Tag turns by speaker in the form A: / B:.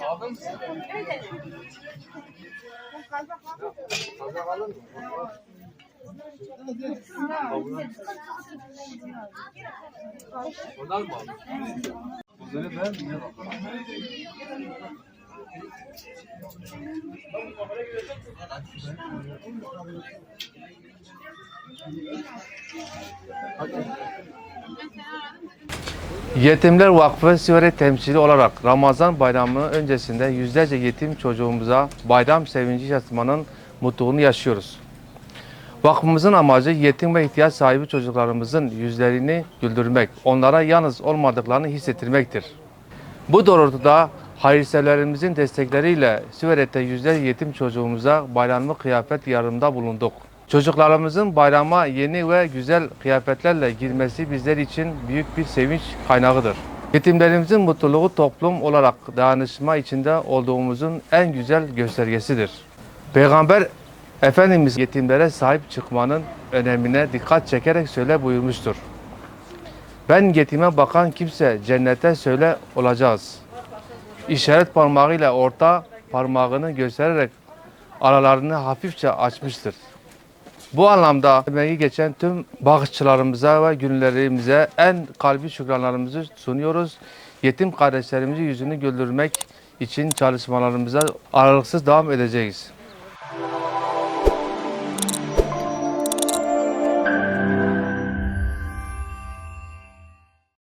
A: Aldın mı? Alın mı? Ondan mı aldın? Güzeli ben mi?
B: Yetimler Vakfı Sivaret temsili olarak Ramazan bayramı öncesinde yüzlerce yetim çocuğumuza bayram sevinci yaşatmanın mutluluğunu yaşıyoruz. Vakfımızın amacı yetim ve ihtiyaç sahibi çocuklarımızın yüzlerini güldürmek, onlara yalnız olmadıklarını hissettirmektir. Bu doğrultuda hayırseverlerimizin destekleriyle Siveret'te yüzlerce yetim çocuğumuza bayramlık kıyafet yardımında bulunduk. Çocuklarımızın bayrama yeni ve güzel kıyafetlerle girmesi bizler için büyük bir sevinç kaynağıdır. Yetimlerimizin mutluluğu toplum olarak dayanışma içinde olduğumuzun en güzel göstergesidir. Peygamber Efendimiz yetimlere sahip çıkmanın önemine dikkat çekerek şöyle buyurmuştur. Ben yetime bakan kimse cennete söyle olacağız. İşaret parmağıyla orta parmağını göstererek aralarını hafifçe açmıştır. Bu anlamda emeği geçen tüm bağışçılarımıza ve günlerimize en kalbi şükranlarımızı sunuyoruz. Yetim kardeşlerimizin yüzünü güldürmek için çalışmalarımıza aralıksız devam edeceğiz.